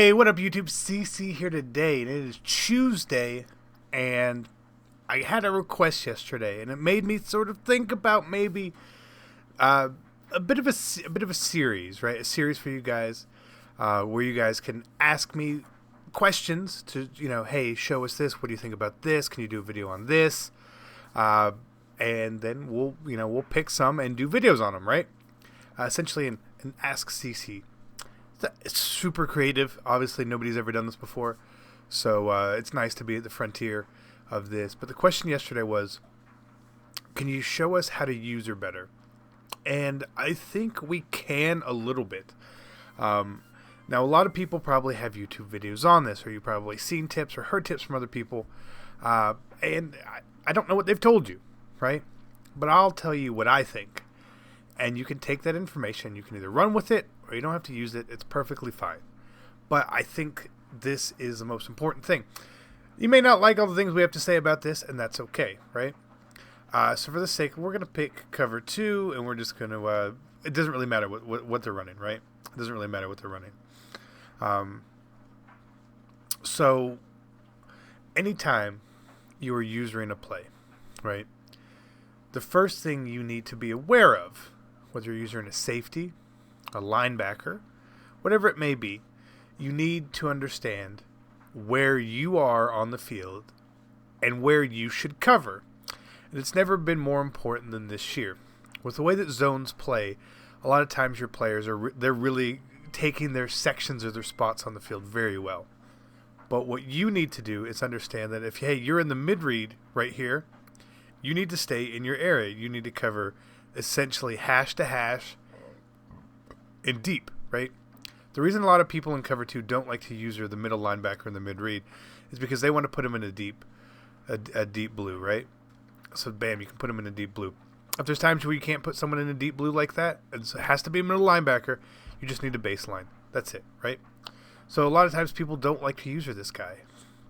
Hey, what up, YouTube? CC here today, and it is Tuesday, and I had a request yesterday, and it made me sort of think about maybe a bit of a series, right? A series for you guys, where you guys can ask me questions to, hey, show us this. What do you think about this? Can you do a video on this? And then we'll pick some and do videos on them, right? Essentially, an Ask CC. It's super creative. Obviously, nobody's ever done this before, so it's nice to be at the frontier of this. But the question yesterday was, can you show us how to user better? And I think we can a little bit. Now, a lot of people probably have YouTube videos on this, or you've probably seen tips or heard tips from other people, and I don't know what they've told you, right? But I'll tell you what I think. And you can take that information, you can either run with it, or you don't have to use it. It's perfectly fine. But I think this is the most important thing. You may not like all the things we have to say about this, and that's okay, right? So for the sake, we're going to pick cover 2, and we're just going to, it doesn't really matter what they're running, right? It doesn't really matter what they're running. So anytime you are using a play, right, the first thing you need to be aware of, whether you're using a safety, a linebacker, whatever it may be, you need to understand where you are on the field and where you should cover. And it's never been more important than this year. With the way that zones play, a lot of times your players they're really taking their sections or their spots on the field very well. But what you need to do is understand that if, you're in the mid-read right here, you need to stay in your area. You need to cover essentially hash to hash and deep, right? The reason a lot of people in cover 2 don't like to use the middle linebacker in the mid-read is because they want to put him in a deep blue, right? So bam, you can put him in a deep blue. If there's times where you can't put someone in a deep blue like that, it has to be a middle linebacker, you just need a baseline. That's it, right? So a lot of times people don't like to user this guy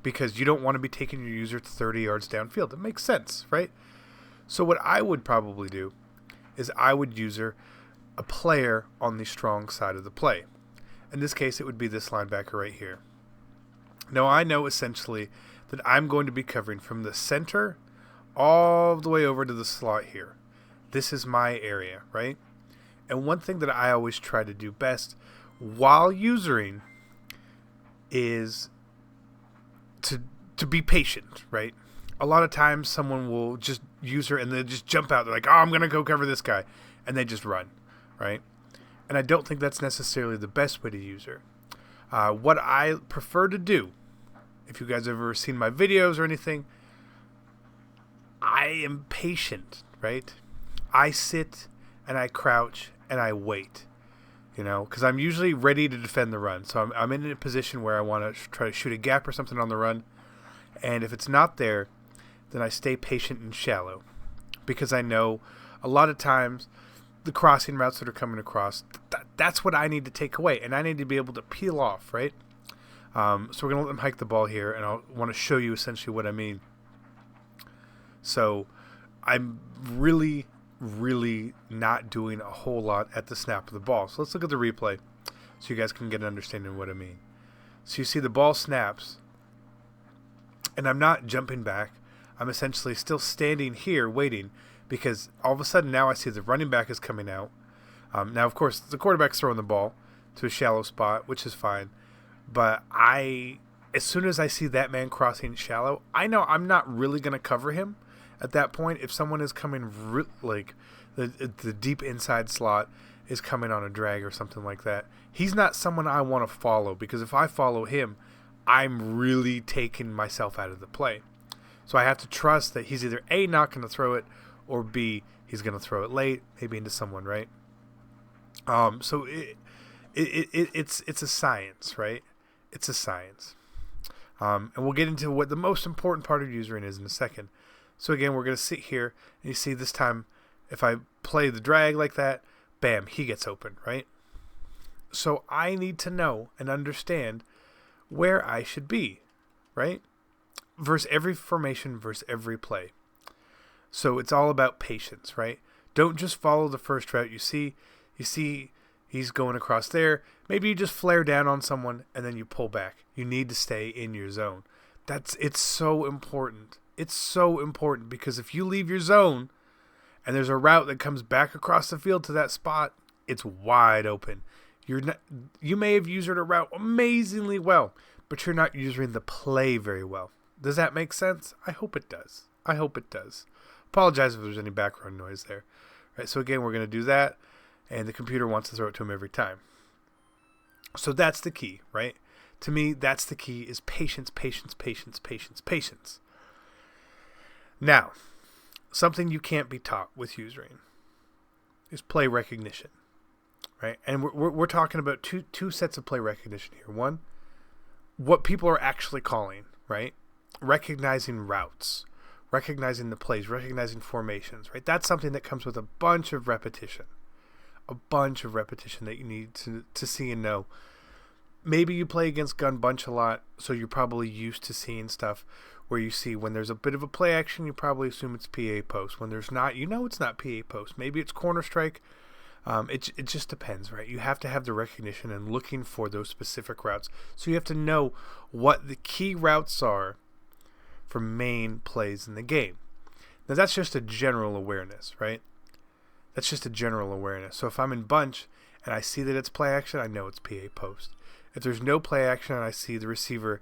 because you don't want to be taking your user to 30 yards downfield. It makes sense, right? So what I would probably do is I would user a player on the strong side of the play. In this case, it would be this linebacker right here. Now, I know essentially that I'm going to be covering from the center all the way over to the slot here. This is my area, right? And one thing that I always try to do best while usering is to be patient, right? A lot of times someone will just use her and they just jump out. They're like, oh, I'm going to go cover this guy. And they just run, right? And I don't think that's necessarily the best way to use her. What I prefer to do, if you guys have ever seen my videos or anything, I am patient, right? I sit and I crouch and I wait, because I'm usually ready to defend the run. So I'm in a position where I want to try to shoot a gap or something on the run. And if it's not there, then I stay patient and shallow, because I know a lot of times the crossing routes that are coming across, that's what I need to take away, and I need to be able to peel off, right? So we're going to let them hike the ball here, and I want to show you essentially what I mean. So I'm really, really not doing a whole lot at the snap of the ball. So let's look at the replay so you guys can get an understanding of what I mean. So you see the ball snaps, and I'm not jumping back. I'm essentially still standing here waiting, because all of a sudden now I see the running back is coming out. Now, of course, the quarterback's throwing the ball to a shallow spot, which is fine. But as soon as I see that man crossing shallow, I know I'm not really going to cover him at that point. If someone is coming, like the deep inside slot is coming on a drag or something like that, he's not someone I want to follow, because if I follow him, I'm really taking myself out of the play. So I have to trust that he's either A, not going to throw it, or B, he's going to throw it late, maybe into someone, right? So it's a science, right? It's a science. And we'll get into what the most important part of usering is in a second. So again, we're going to sit here, and you see this time, if I play the drag like that, bam, he gets open, right? So I need to know and understand where I should be, right? Versus every formation, versus every play. So it's all about patience, right? Don't just follow the first route. You see, He's going across there. Maybe you just flare down on someone and then you pull back. You need to stay in your zone. It's so important. It's so important because if you leave your zone and there's a route that comes back across the field to that spot, it's wide open. You may have used a route amazingly well, but you're not using the play very well. Does that make sense? I hope it does. Apologize if there's any background noise there. Right, so again, we're going to do that, and the computer wants to throw it to him every time. So that's the key, right? To me, that's the key is patience. Now, something you can't be taught with usering is play recognition, right? And we're talking about two sets of play recognition here. One, what people are actually calling, right? Recognizing routes, recognizing the plays, recognizing formations, right? That's something that comes with a bunch of repetition that you need to see and know. Maybe you play against Gun Bunch a lot, so you're probably used to seeing stuff where you see when there's a bit of a play action, you probably assume it's PA post. When there's not, it's not PA post. Maybe it's corner strike. It just depends, right? You have to have the recognition and looking for those specific routes. So you have to know what the key routes are for main plays in the game. Now that's just a general awareness, right? That's just a general awareness. So if I'm in bunch and I see that it's play action, I know it's PA post. If there's no play action and I see the receiver,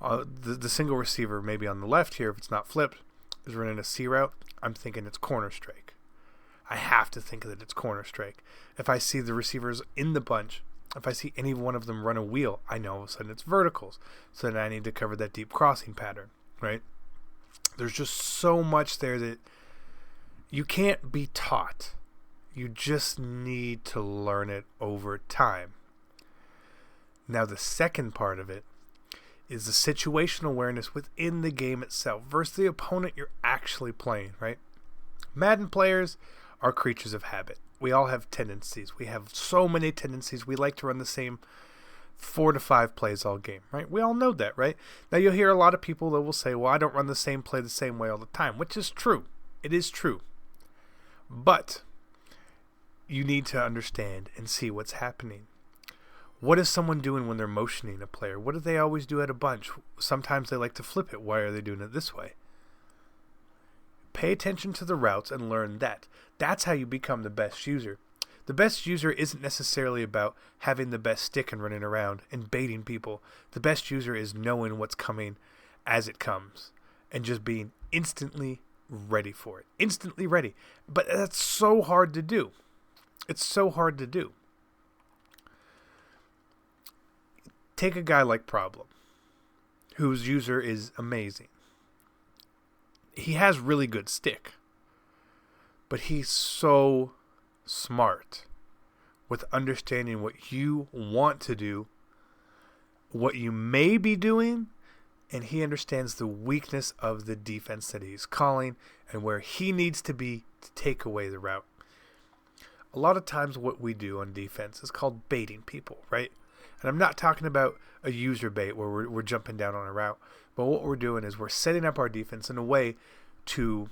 the single receiver maybe on the left here, if it's not flipped, is running a C route, I'm thinking it's corner strike. I have to think that it's corner strike. If I see the receivers in the bunch, if I see any one of them run a wheel, I know all of a sudden it's verticals. So then I need to cover that deep crossing pattern, right? There's just so much there that you can't be taught. You just need to learn it over time. Now, the second part of it is the situational awareness within the game itself versus the opponent you're actually playing, right? Madden players are creatures of habit. We all have tendencies. We have so many tendencies. We like to run the same 4 to 5 plays all game, right? We all know that, right? Now, you'll hear a lot of people that will say, well, I don't run the same play the same way all the time, which is true. It is true. But you need to understand and see what's happening. What is someone doing when they're motioning a player? What do they always do at a bunch? Sometimes they like to flip it. Why are they doing it this way? Pay attention to the routes and learn that. That's how you become the best user. The best user isn't necessarily about having the best stick and running around and baiting people. The best user is knowing what's coming as it comes and just being instantly ready for it. Instantly ready. But that's so hard to do. It's so hard to do. Take a guy like Problem, whose user is amazing. He has really good stick, but he's so smart with understanding what you want to do, what you may be doing, and he understands the weakness of the defense that he's calling and where he needs to be to take away the route. A lot of times what we do on defense is called baiting people, right? And I'm not talking about a user bait where we're jumping down on a route, but what we're doing is we're setting up our defense in a way to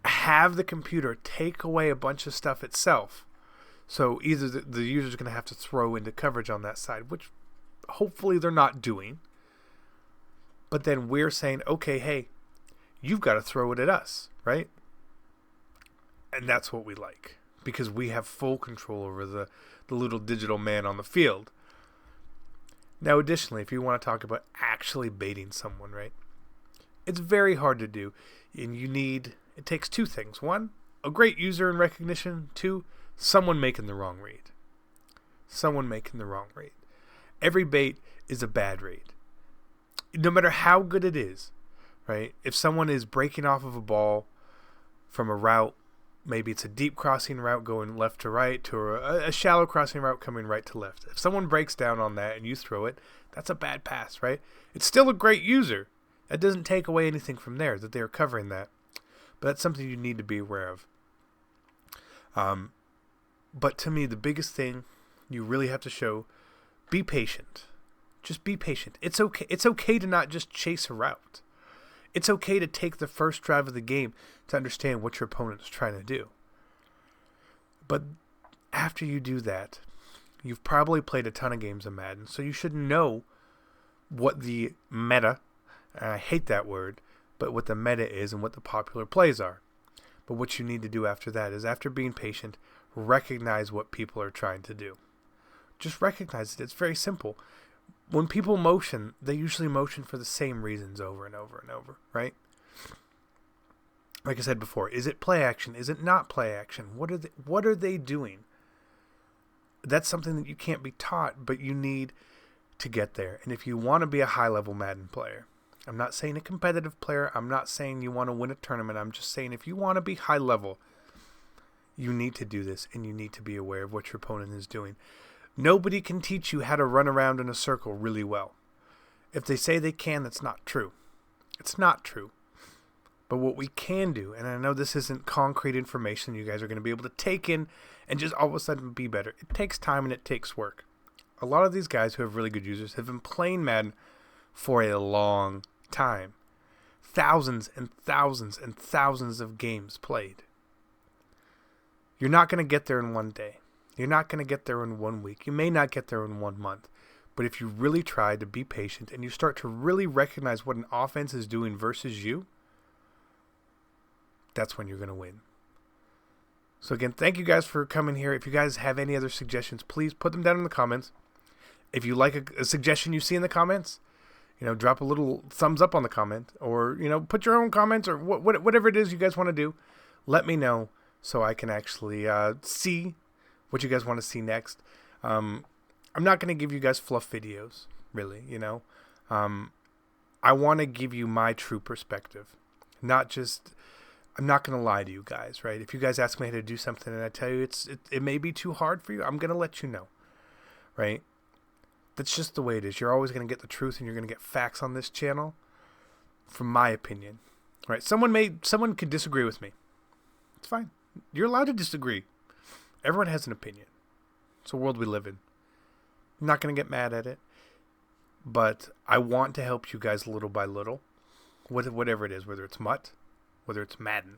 have the computer take away a bunch of stuff itself. So either the user's going to have to throw into coverage on that side, which hopefully they're not doing. But then we're saying, okay, hey, you've got to throw it at us, right? And that's what we like, because we have full control over the little digital man on the field. Now, additionally, if you want to talk about actually baiting someone, right, it's very hard to do. And it takes 2 things. 1, a great user in recognition. 2, someone making the wrong read. Every bait is a bad read. No matter how good it is, right? If someone is breaking off of a ball from a route, maybe it's a deep crossing route going left to right, or a shallow crossing route coming right to left. If someone breaks down on that and you throw it, that's a bad pass, right? It's still a great user. That doesn't take away anything from there, that they're covering that. But that's something you need to be aware of. But to me, the biggest thing you really have to show, be patient. Just be patient. It's okay. It's okay to not just chase a route. It's okay to take the first drive of the game to understand what your opponent is trying to do. But After you do that, you've probably played a ton of games of Madden, so you should know what the meta, and I hate that word, but what the meta is and what the popular plays are. But what you need to do after that is, after being patient, recognize what people are trying to do. Just recognize it. It's very simple. When people motion, they usually motion for the same reasons over and over and over, right? Like I said before, is it play action? Is it not play action? What are they doing? That's something that you can't be taught, but you need to get there. And if you want to be a high-level Madden player, I'm not saying a competitive player, I'm not saying you want to win a tournament, I'm just saying if you want to be high-level, you need to do this, and you need to be aware of what your opponent is doing. Nobody can teach you how to run around in a circle really well. If they say they can, that's not true. It's not true. But what we can do, and I know this isn't concrete information you guys are going to be able to take in and just all of a sudden be better. It takes time and it takes work. A lot of these guys who have really good users have been playing Madden for a long time. Thousands and thousands and thousands of games played. You're not going to get there in one day. You're not going to get there in 1 week. You may not get there in 1 month. But if you really try to be patient and you start to really recognize what an offense is doing versus you, that's when you're going to win. So again, thank you guys for coming here. If you guys have any other suggestions, please put them down in the comments. If you like a suggestion you see in the comments, drop a little thumbs up on the comment, or, put your own comments, or whatever it is you guys want to do. Let me know so I can actually see what you guys want to see next. I'm not going to give you guys fluff videos, really, I want to give you my true perspective, I'm not going to lie to you guys, right? If you guys ask me how to do something and I tell you it may be too hard for you, I'm going to let you know, right? That's just the way it is. You're always going to get the truth and you're going to get facts on this channel, from my opinion, right? Someone could disagree with me. It's fine. You're allowed to disagree. Everyone has an opinion. It's a world we live in. I'm not going to get mad at it, but I want to help you guys little by little, whatever it is, whether it's Mutt, whether it's Madden.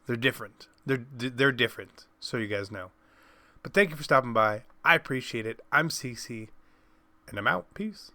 They're different. They're different, so you guys know. But thank you for stopping by. I appreciate it. I'm CC, and I'm out. Peace.